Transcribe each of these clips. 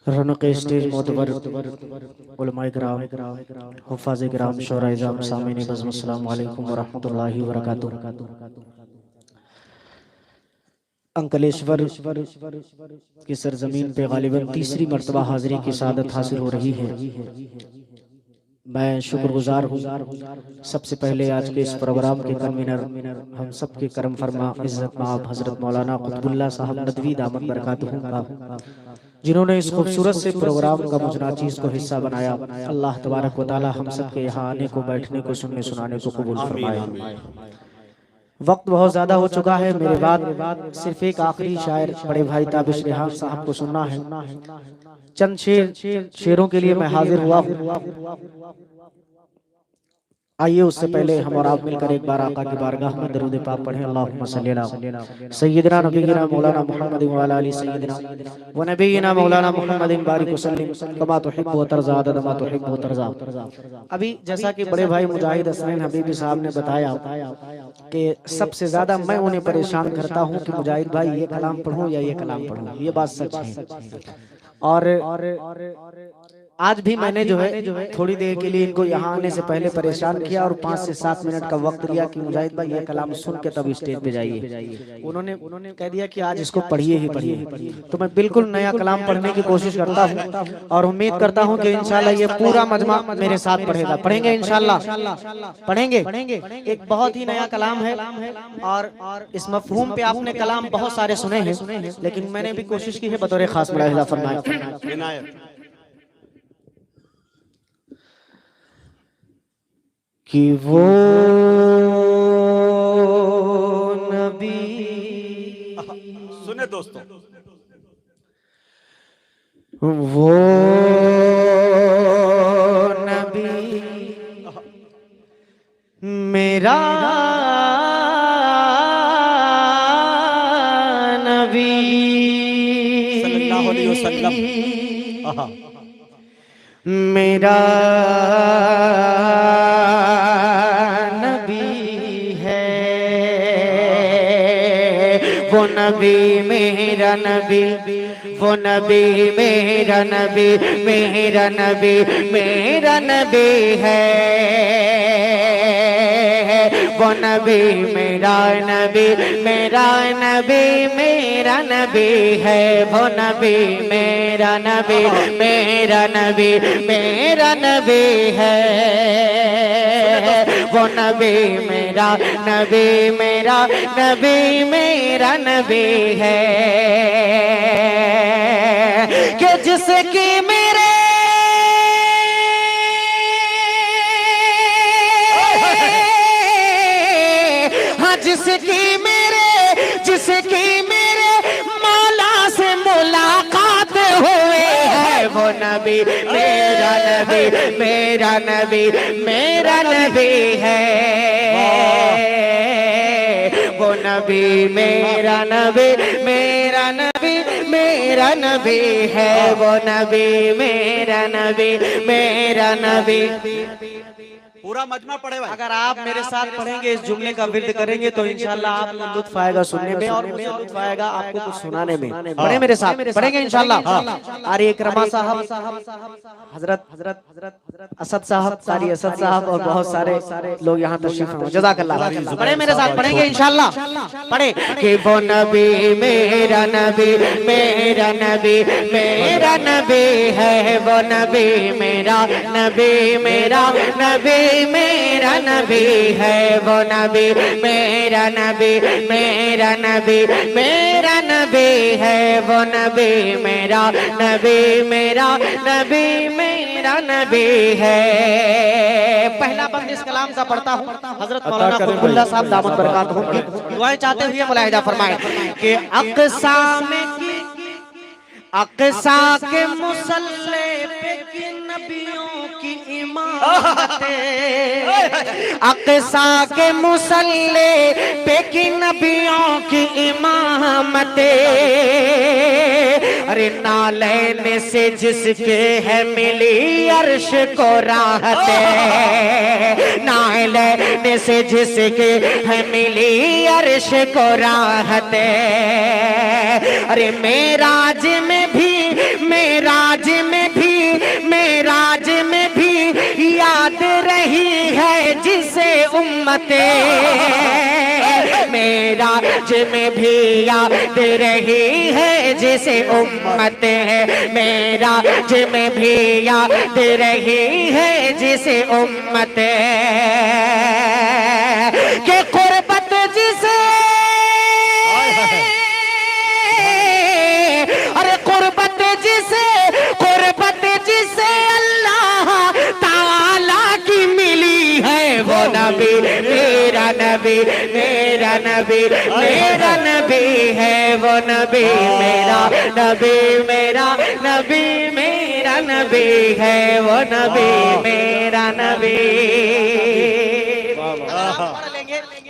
रौनक stage मोतबर उलमाए किराम हुफ़ाज़ किराम शोरा इज़ाम सामीन बज़्म अस्सलामु अलैकुम व रहमतुल्लाहि व बरकातुहू। अंकलेश्वर की सरजमीन पे गालिबन तीसरी मर्तबा हाज़िरी की सादत हासिल हो रही है। मैं शुक्रगुजार हूँ सबसे पहले आज के इस प्रोग्राम के कन्वीनर हम सब के करम फरमा इज़्ज़त माब हज़रत मौलाना कुतुबुल्लाह साहब नदवी दामत बरकातुहू का, जिन्होंने इस खूबसूरत से प्रोग्राम का मुझ नाचीज़ को हिस्सा बनाया। अल्लाह तबारक व तआला हम सब के यहाँ आने को, बैठने को, सुनने सुनाने को कबूल फरमाए। वक्त बहुत ज़्यादा हो चुका है, मेरे बाद सिर्फ एक आखिरी शायर बड़े भाई ताबिश रेहान साहब को सुनना है। चंद शेरों के लिए मैं हाजिर हुआ हूँ। आइए उससे पहले हम और आप मिलकर एक बार आका की बारगाह में दरूद पाक पढ़ें। अल्लाहुम्मा सल्ली अला सय्यिदना नबीना मौलाना मुहम्मद व अला आलि सय्यिदना व नबीना मौलाना मुहम्मद बारिक वसल्लिम कमा तुहिब्बु व तर्ज़ा अदद मा तुहिब्बु व तर्ज़ा। अभी जैसा कि बड़े भाई मुजाहिद हसनैन हबीबी साहब ने बताया कि सबसे ज्यादा मैं उन्हें परेशान करता हूं कि मुजाहिद भाई ये कलाम पढ़ूं या ये कलाम पढ़ूं, ये बात सच है। और आज भी मैंने जो है थोड़ी देर के लिए इनको यहाँ आने से पहले परेशान किया और 5 से 7 मिनट का वक्त लिया कि मुजाहिद भाई ये कलाम सुन के तब स्टेज पे जाइए। उन्होंने कह दिया कि आज इसको पढ़िए ही पढ़िए। तो मैं बिल्कुल नया कलाम पढ़ने की कोशिश करता हूँ और उम्मीद करता हूँ कि इंशाल्लाह ये पूरा मजमा मेरे साथ पढ़ेगा। पढ़ेंगे इंशाल्लाह, पढ़ेंगे। एक बहुत ही नया कलाम है और इस मफहूम पे आपने कलाम बहुत सारे सुने हैं, लेकिन मैंने भी कोशिश की है बतौर खास मुलाहिज़ा फरमाए कि वो नबी, सुने दोस्तों, वो नबी मेरा नबी सल्लल्लाहु अलैहि वसल्लम मेरा नबी है। वो नबी मेरा नबी, वो नबी मेरा नबी, मेरा नबी मेरा नबी है। वो नबी मेरा नबी, मेरा नबी मेरा नबी है। वो नबी मेरा नबी, मेरा नबी मेरा नबी है। वो नबी मेरा नबी, मेरा नबी मेरा नबी है कि जिसकी मेरे जिसकी मेरे मौला से मुलाकात हुए है। वो नबी मेरा नबी, मेरा नबी मेरा नबी है। वो नबी मेरा नबी, मेरा नबी मेरा नबी है। वो नबी मेरा नबी, मेरा नबी। पूरा मजमा पढ़े भाई। अगर आप मेरे साथ पढ़ेंगे, इस जुमले का विर्द करेंगे तो इंशाल्लाह आपको लुत्फ आएगा सुनने में और मुझे लुत्फ आएगा आपको कुछ सुनाने में। पढ़े मेरे साथ, पढ़ेंगे इंशाल्लाह। आरी इकरमा साहब, हजरत असद साहब, कारी असद साहब और बहुत सारे लोग यहाँ तशरीफ हैं। जज़ाकल्लाह। पढ़े मेरे साथ, पढ़ेंगे इंशाल्लाह। पढ़े कि वो नबी मेरा नबी, मेरा नबी मेरा नबी है। वो नबी मेरा नबी, मेरा नबी मेरा नबी है। वो नबी मेरा नबी, मेरा नबी मेरा नबी है। वो नबी मेरा नबी, मेरा नबी मेरा नबी है। पहला बंद इस कलाम का पढ़ता हूँ। हजरत मौलाना कुतुबुल्लाह साहब दामत बरकातुहू की दुआएं चाहते हुए मुलाहिजा फरमाए कि अक़सा के मुसल्ले पे कि नबियों की इमामत, अक़सा के मुसल्ले पे कि नबियों की इमामत। अरे नालैन से जिसके है मिली अर्श को राहत, नालैन से जिसके है मिली अर्श को राहत। अरे मेराज उम्मत मेरा जिमें भी याद रही है जिसे उम्मत है मेरा जिमें भी याद रही है जिसे उम्मत के कुर्बत जिसे अरे कुर्बत जिसे अल्लाह ताला की मिली है वो नबी मेरा नबी मेरा नबी मेरा नबी है वो नबी मेरा नबी मेरा नबी मेरा नबी है वो नबी मेरा नबी।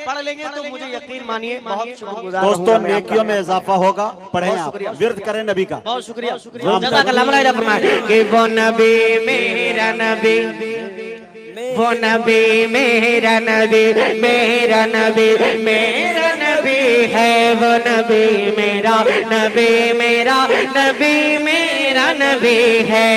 पढ़ लेंगे तो मुझे यकीन मानिए बहुत शुक्रगुजार दोस्तों नेकियों में इजाफा होगा, पढ़ें आप, विर्द करें नबी का। बहुत शुक्रिया जज़ाकल्लाह फरमाए कि वो नबी मेरा नबी वो नबी मेरा नबी मेरा नबी मेरा नबी है वो नबी मेरा नबी मेरा नबी मेरा नबी है।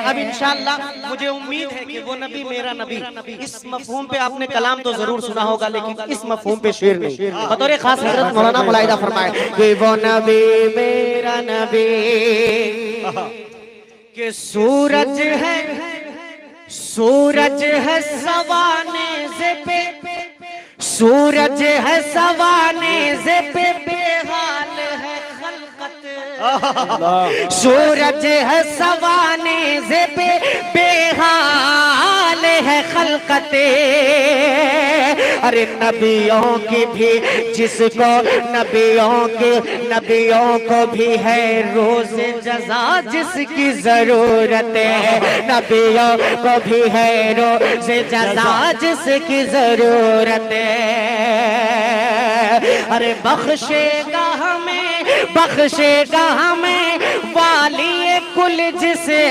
अब इंशाअल्लाह मुझे उम्मीद है कि वो नबी मेरा नबी इस मफहूम पे आपने कलाम तो जरूर सुना होगा लेकिन इस मफहूम पे शेर नहीं। बतौर खास हजरत मौलाना मुलाहिदा फरमाए कि वो नबी मेरा नबी के सूरज है सवाने से पे सूरज है सवाने से पे बेहाल है खलकत सूरज है सवाने से पे बेहाल है खलकत अरे नबियों की भी जिसको नबियों को भी है रोज जज़ा जिसकी जरूरत है नबियों को भी है रोज जज़ा जिसकी जरूरत है अरे बख्शेगा हमें वाली कुल जिसे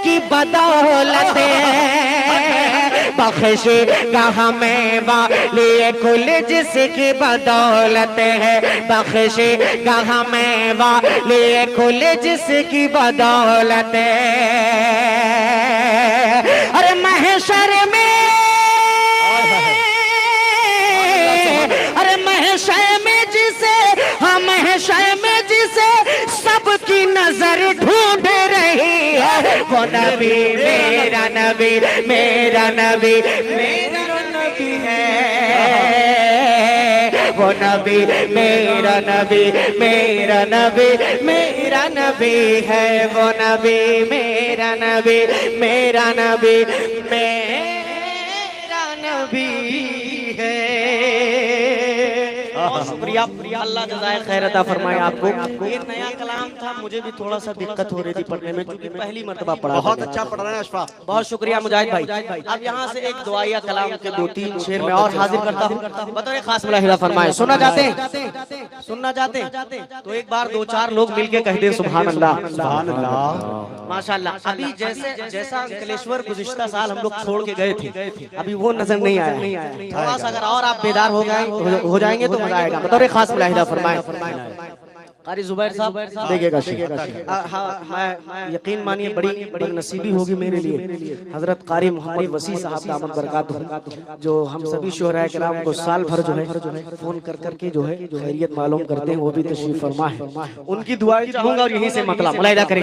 की बदौलत बख्शेगा हमें वाली कुल जिसकी बदौलत है बख्शेगा हमें वाली कुल जिसकी बदौलत है। अरे महशर में जिसे सबकी नजर ढूंढ रही है वो नबी मेरा नबी मेरा नबी मेरा नबी है वो नबी मेरा नबी मेरा नबी मेरा नबी है वो नबी मेरा नबी मेरा नबी मेरा नबी है। बहुत शुक्रिया अल्लाह जज़ाए खैर अता फरमाए आपको। ये नया कलाम था मुझे भी थोड़ा सा दिक्कत हो रही थी पढ़ने में क्योंकि पहली मर्तबा पढ़ा। बहुत अच्छा पढ़ रहे हैं अशफाक। बहुत शुक्रिया मुजाहिद भाई। अब यहाँ से एक दुआया कलाम के 2-3 शेर में और हाजिर करता हूँ बतौर खास मुलाहिदा फरमाए। सुनना चाहते हैं तो एक बार 2-4 लोग मिलके कह दें सुभान अल्लाह सुभान अल्लाह माशाअल्लाह। अभी जैसा अंकलेश्वर गुज़िश्ता साल हम लोग छोड़ के गए थे अभी वो नजर नहीं आया। थोड़ा सा अगर और आप बेदार हो जाएंगे तो मजा आएगा। बतौर खास मुलाहिदा फरमाए कारी जुबैर साहब देखिएगा मैं यकीन मानिए बड़ी नसीबी होगी मेरे लिए हजरत कारी मोहम्मद वसी साहब दामद बरकातहू जो हम सभी शुहराए किराम को साल भर जो है फोन कर करके जो है खैरियत मालूम करते हैं वो भी तशरीफ फरमा है। उनकी दुआएं चाहूंगा और यहीं से मतला मुलाहिदा करें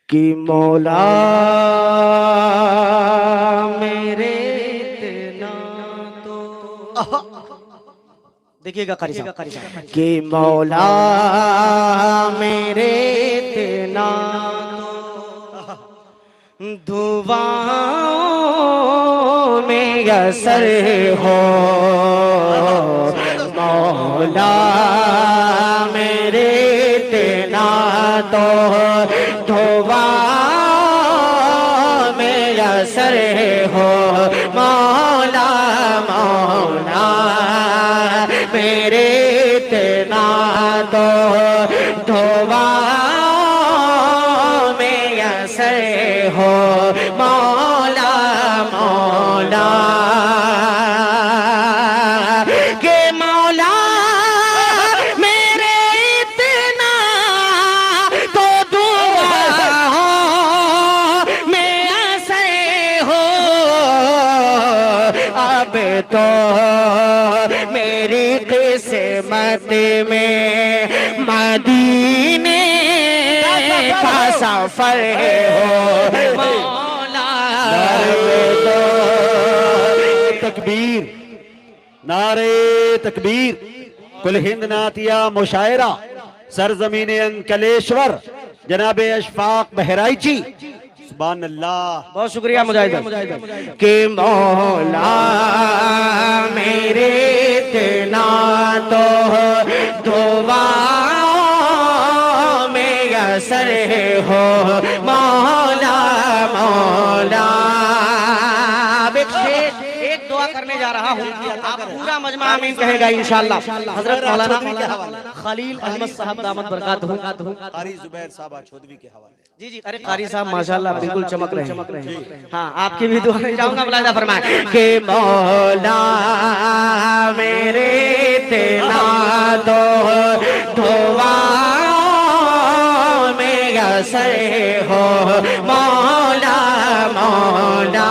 कि मौला मेरे इतना तो देखिएगा कारी साहब कि मौला मेरे इतना तो दुआओं में असर हो मौला मेरे इतना तो दुआओं में असर हो मौला मौला मेरे इतना तो दुआओं में असर हो मौला मौला के मौला मेरे इतना तो दुआओं में असर तो मेरी किस्मत में मदीने का सफर हो मौला। तकबीर, नारे तकबीर। कुल हिंद नातिया मुशायरा सरजमीन अंकलेश्वर जनाब अशफाक बहराइची। सुभान अल्लाह। बहुत शुक्रिया मुजाहिद के मौला मेरे इतना तो दुआओं में असर हो मौला मौला। एक दुआ करने जा रहा हूँ, आप पूरा मजमा आमीन कहेगा इंशाअल्लाह। हजरत मौलाना खलील अहमद साहब दामत बरकातहू कारी जुबैर साहब चौधरी के हवाले। जी जी। अरे कारी साहब माशाल्लाह बिल्कुल चमक रहे हैं। हाँ, आपकी भी दुआ में जाऊंगा। मुलाहिदा फरमाए के मौला मेरे तेना दो दुआओं में असर हो मौला मौला।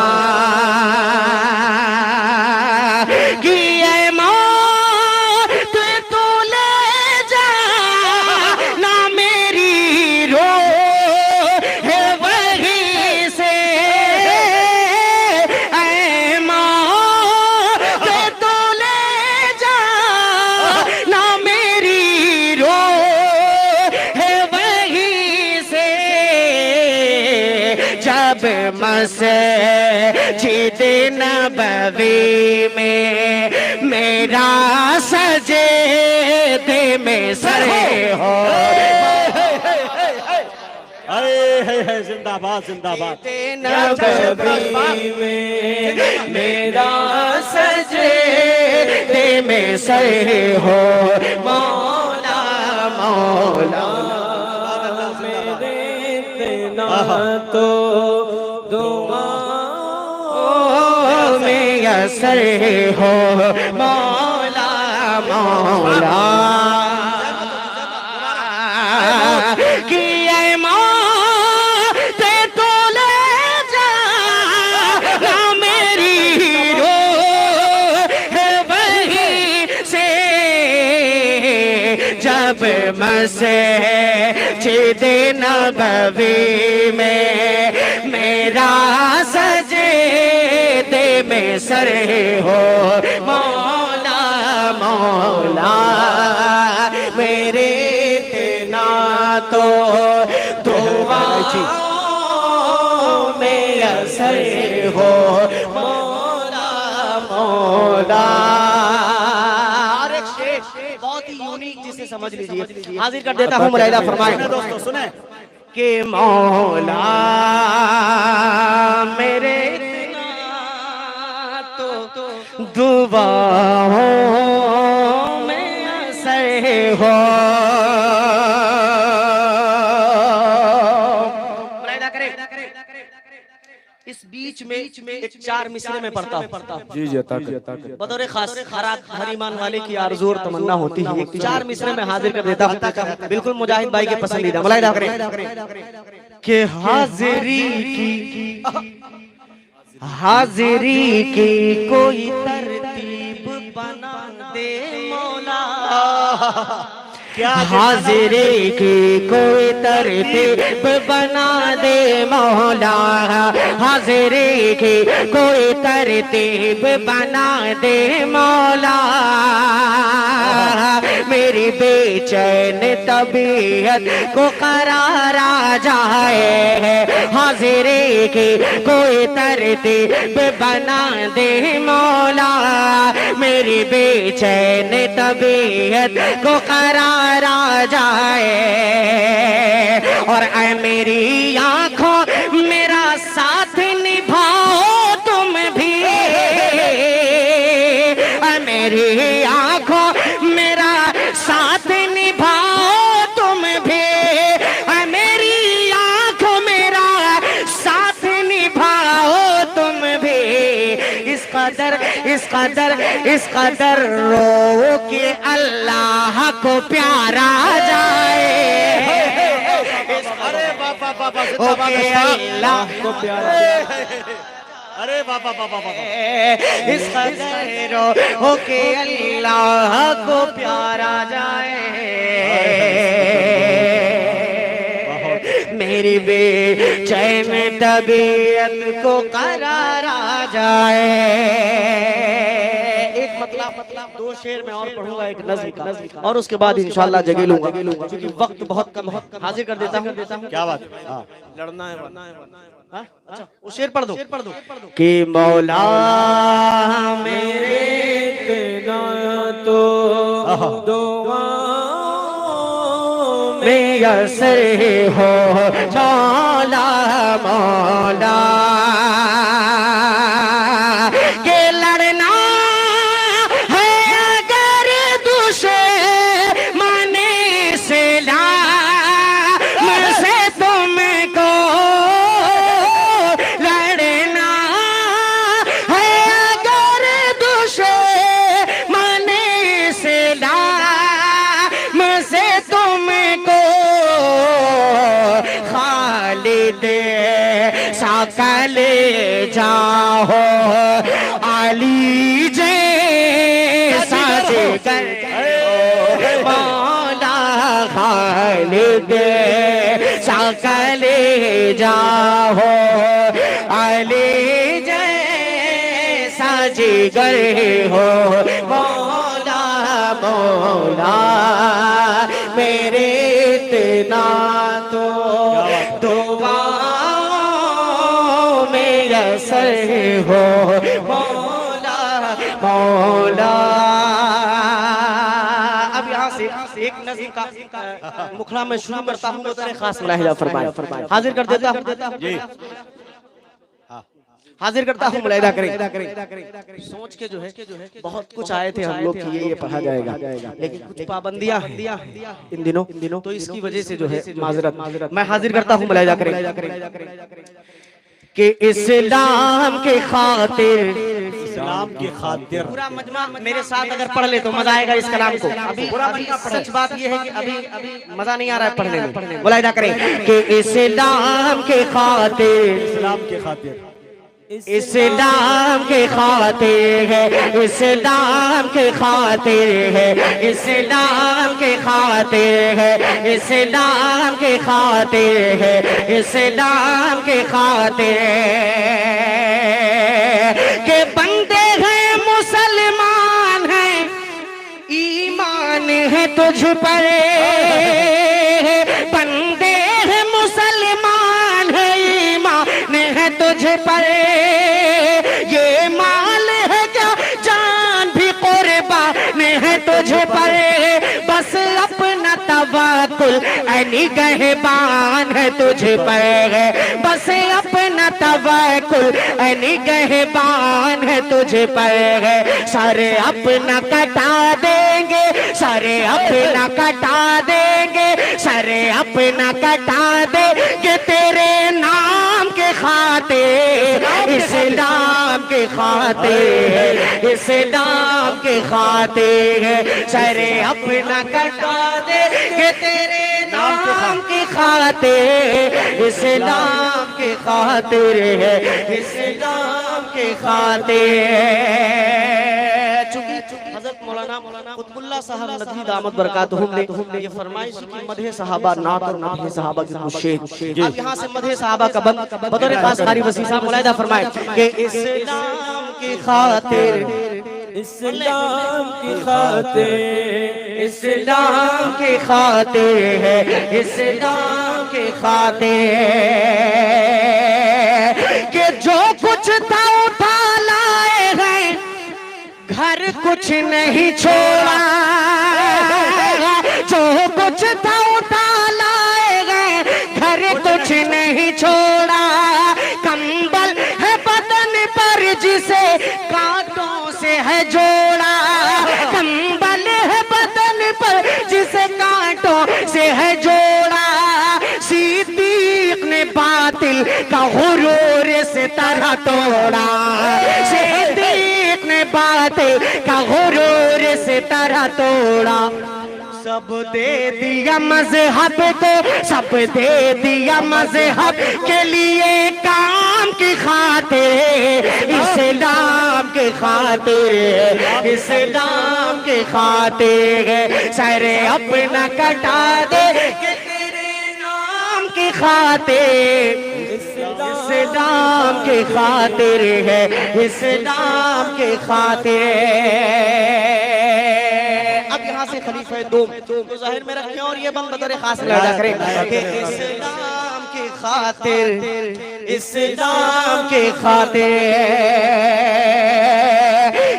मस्जिद नबवी में मेरा सजदे में सर हो। अरे जिंदाबाद जिंदाबाद। नबवी में मेरा सजदे में सर हो मौला मौला। तो में असर हो मौला मौला। कि ऐ मौत तो ले जा ना मेरी रूह वहीं से। जब मस्जिद नबवी में मेरा सजदे में सर हो मौला मौला। मेरे इतना तो दुआओं में असर हो मौला मौला। और एक शेर बहुत ही यूनिक जिसे समझ लीजिए, हाजिर कर देता हूँ। मुलाहिदा फरमाएं दोस्तों, सुने के मौला मेरे दुआओं में असर हो। इस बीच में एक चार मिसरे में पढ़ता हूँ। जी जी। बतौर खास हर ईमान वाले की आरज़ू और तमन्ना होती है, एक चार मिसरे में हाजिर कर देता हूँ। बिल्कुल मुजाहिद भाई के पसंदीदा। मुलाहिदा करें कि हाजिरी की कोई तरतीब बना दे मौला। हाजिरी की कोई तरतीब बना दे मौला। हाजिरी की कोई तरतीब बना दे मौला। मेरी बेचैन तबीयत को करार आ जाए। हाजिरी की कोई तरतीब बना दे मौला। मेरी बेचैन तबीयत को करार आ जाए। और ऐ मेरी आंखों मेरा साथ निभाओ तुम भी। ऐ मेरी आंखों मेरा साथ निभाओ तुम भी। ऐ मेरी आंखों मेरा साथ निभाओ तुम भी। इस कदर रो के अल्लाह को प्यारा जाए। अरे बाबा बाबा अल्लाह को प्यारा अरे बाबा बाबा बाबा इस कदर हो के अल्लाह को प्यारा जाए, मेरी बेचैन तबीयत को करार आ जाए। एक मतलब दो शेर में और पढ़ूंगा एक नज़्म का, और उसके बाद इंशाअल्लाह जगह लूंगा क्योंकि वक्त बहुत कम है। हाजिर कर देता हूँ। क्या बात है। हाँ। लड़ना है हाँ? अच्छा वो शेर पढ़ दो कि मौला मेरे तेरा तो दुआओं में असर हो मौला मौला के लड़ना है अगर दुश्मने से ला मुझसे तुमको लड़ना है अगर दुश्मने से ला मुझसे तुमको खालिद सकल जाओ अली जैसा जिगर मौला खालिद सकल जाओ अली जैसा जिगर हो मौला मौला मेरे इतना तो दुआओं में असर हो मौला मौला। अब यहाँ से एक नज़्म का मुखड़ा में शुरू करता हूँ, तेरे खास मुलाहिजा फरमाए। हाजिर कर देता हूँ जी। हाजिर करता हूँ, मुलाहिजा करें। सोच के जो है बहुत कुछ आए थे हम लोग कि ये पढ़ा जाएगा, लेकिन कुछ पाबंदियां इन दिनों, तो इसकी वजह से जो है माजरत। मैं हाजिर करता हूँ, मुलाहिजा करें कि इस्लाम के खातिर, इस्लाम की खातिर पूरा मजमा मेरे साथ अगर पढ़ ले तो मजा आएगा इस कलाम को। अभी सच बात ये है कि अभी मजा नहीं आ रहा है पढ़ने में। मुलाहिजा करें कि इस्लाम के खातिर, इस्लाम की खातिर, इस्लाम के खातिर है, इस्लाम के खातिर है, इस्लाम के खातिर है, इस्लाम के खातिर है, इस्लाम के खातिर के बंदे हैं मुसलमान हैं, ईमान है तुझ पर, बंदे हैं मुसलमान है, ईमान है तुझ पर, ये माल है क्या जान भी कुर्बान है तुझ पर, बस अपना तवक्कुल निगहबान है तुझ पर, बस अपना तवक्कुल निगहबान है तुझ पर, सारे अपना कटा देंगे, सारे अपना कटा देंगे, सारे अपना कटा देंगे तेरे नाम के खातिर, इस्लाम के खातिर, इस्लाम के खातिर, सारे अपना कटा देंगे तेरे नाम के खातिर, इस्लाम के खातिर है, इस्लाम के खातिर। चूंकि हज़रत मौलाना कुतुबुल्लाह साहब नदवी दामत बरकातुहुम ने ये फरमाइश की मदहे सहाबा नात और मदहे सहाबा की खुशेद। अब यहाँ से मदहे सहाबा का बतौर खास कारी वसी साहब मुलाहिजा फरमाए कि इस्लाम की खातिर, इस्लाम की खातिर, इस्लाम की खातिर है, इस्लाम की खातिर कि जो कुछ था उठा लाए हैं, घर कुछ नहीं छोड़ा, जो कुछ था उठा लाए हैं, घर कुछ नहीं छोड़ा, कंबल है बदन पर जिसे कांटों से है जोड़ा, कंबल है बदन पर जिसे कांटों से है जोड़ा, सिद्दीक ने बातिल का गुरूर से तरह तोड़ा, सिद्दीक ने बातिल का गुरूर से तरह तोड़ा, सब दे दिया मजहब को, सब दे दिया मजहब के लिए काम की खातिर, इस्लाम की खातिर, इस्लाम की खातिर सर अपना कटा दे कि तेरे नाम की खातिर, इस्लाम की खातिर है, इस्लाम की खातिर। अब यहाँ से खलीफा दो तो जाहिर में रखें और ये बम बतौर खास लगा करें कि इस्लाम की खातिर, इस्लाम की खातिर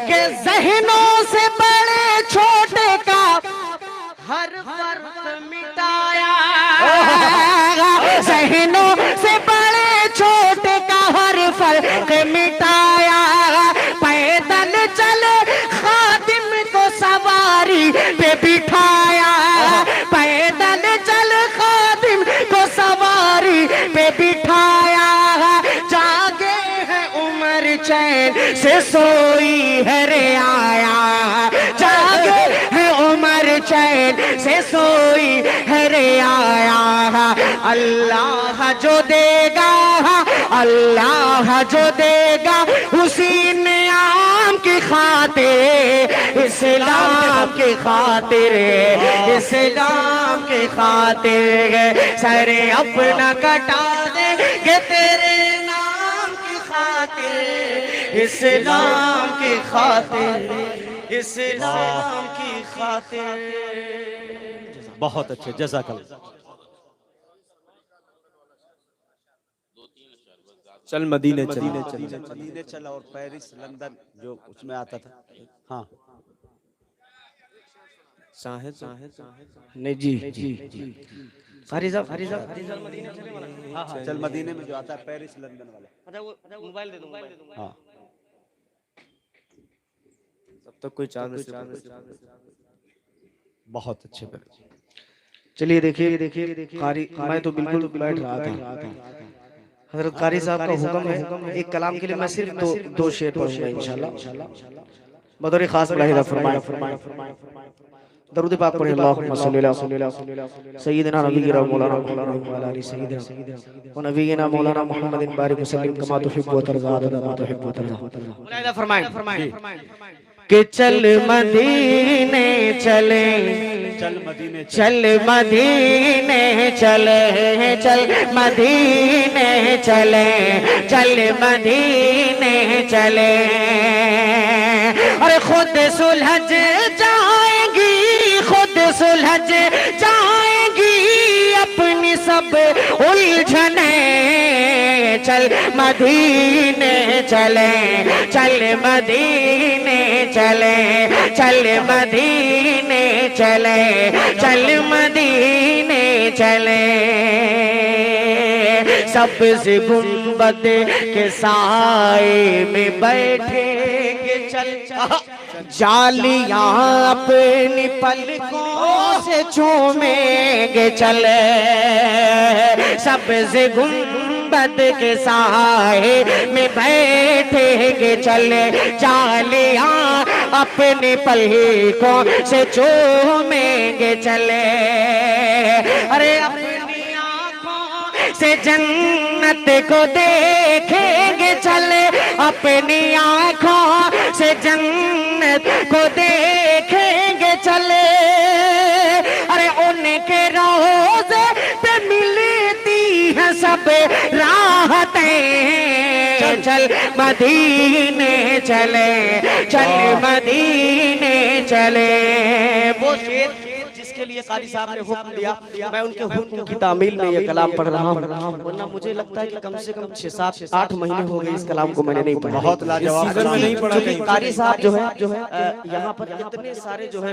के ज़हनों से बड़े छोटे का हर फर्क मिटाया, ज़हनों से बड़े छोटे का हर फर्क मिटाया, पैदल चले खादिम को सवारी पे बिठाया, पैदल चल खादिम को सवारी पे बिठाया, जागे है उमर चैन से सोई है रे आया, जागे है उमर चैन से सोई है रे आया, अल्लाह जो देगा, अल्लाह जो देगा उसी नियाम की खातिर, इस्लाम की खातिर, इस्लाम की खातिर सर अपना कटा देंगे तेरे नाम की खातिर, इस्लाम की खातिर, इस्लाम की खातिर। बहुत अच्छे, जज़ाकल्लाह। चल मदीने चल, मदीने चल और पेरिस लंदन जो उसमें आता था। हाँ साहिद नहीं जी जी फारिजा फारिजा मदीने चले वाला। हाँ हाँ, चल मदीने में जो आता है पेरिस लंदन वाला। अच्छा वो मोबाइल दे दूंगा। हाँ तब तक कोई चार में बहुत अच्छे। चलिए देखिए कारी, मैं तो बिल्कुल बैठ रहा था। हजरत कारी साहब का हुक्म है, एक कलाम के लिए मैं सिर्फ दो शेर पढ़ूंगा इंशाल्लाह। बतौर खास मुलाहिदा फरमाएं। दरूद पाक पढ़ें। अल्लाहुम्मा सल्ली अला सय्यिदिना नबीना मौलाना मुहम्मद व अली सय्यिदिना व नबीना मौलाना मुहम्मदिन बारिक वसल्लम कमा तुहिब्बु व तर्ज़ा मा तुहिब्बु व तर्ज़ा। मुलाहिदा फरमाएं कि चल मदीने चले, चल मदीने चल मदीने चले, चल मदीने चले, चल मदीने चले, अरे खुद सुलझ जाएंगी, खुद सुलझ जाएंगी अपनी सब उलझने, चल मदीने चले, चल मदीने चले, चल मदीने चले, चल मदीने चले, सबसे गुंबद के साए में बैठेंगे चल, जालियां अपनी पलकों से चूमेंगे चले, सबसे गुंबद के साए में बैठेंगे चले, जालियां अपनी पलकों से चूमेंगे चले, अरे अपनी आंखों से जन्नत को देखेंगे चले, अपनी आंखों से जन्नत को देखेंगे चले, अरे उनके रोज़े पे मिलती है सब राहतें, चल मदीने चले, चल मदीने चले। वो शेर जिसके लिए कारी साहब ने हुक्म दिया, मैं उनके हुक्म की तामील में ये कलाम पढ़ रहा हूँ, वरना मुझे लगता है कि कम से कम 6-7-8 महीने हो गए इस कलाम को मैंने नहीं पढ़ा। बहुत लाजवाब नहीं पढ़ा। कारी साहब जो है यहाँ पर इतने सारे जो है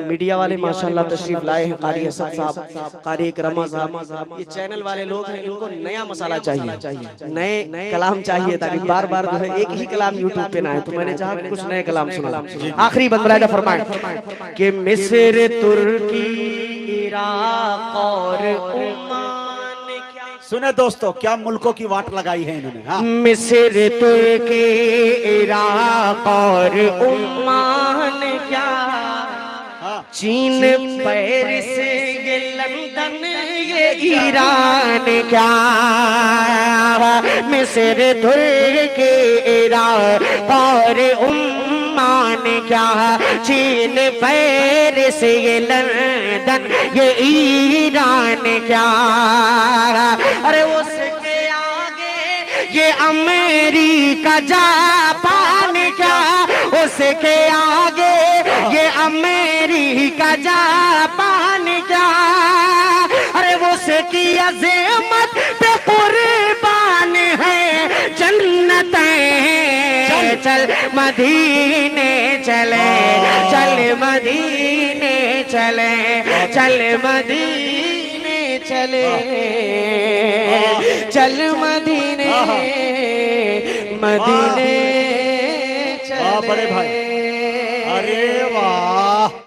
मीडिया वाले माशाल्लाह तशरीफ लाए हैं, कारी हसन साहब, कारी इकरमा साहब, ये चैनल वाले लोग हैं, इनको नया मसाला चाहिए, नए कलाम चाहिए ताकि बार बार जो है एक ही कलाम यूट्यूब पे ना आए, तो मैंने चाहा कुछ नए कलाम सुना। आखिरी बंदराजा फरमाएं कि मिस्र, तुर्की, इराक और ओमान, सुने दोस्तों क्या मुल्कों की वाट लगाई है इन्होंने। हाँ? मिस्र, तुर्की, इराक और ओमान क्या, हाँ? चीन, पेरिस, ये लंदन ये ईरान क्या, मिस्र तुर्क ईरान और उम्मान क्या, चीन पेरिस ये लंदन ये ईरान क्या, अरे उसके आगे ये अमेरिका जापान क्या, उसके आगे ये अमेरिका जापान क्या, अरे वो से की अज़मत पे कुर्बान है जन्नतें। चल मदीने चले, चल मदीने चले, चल मदीने चले, चल मदीने मदीने चले। बड़े भाई, अरे वाह।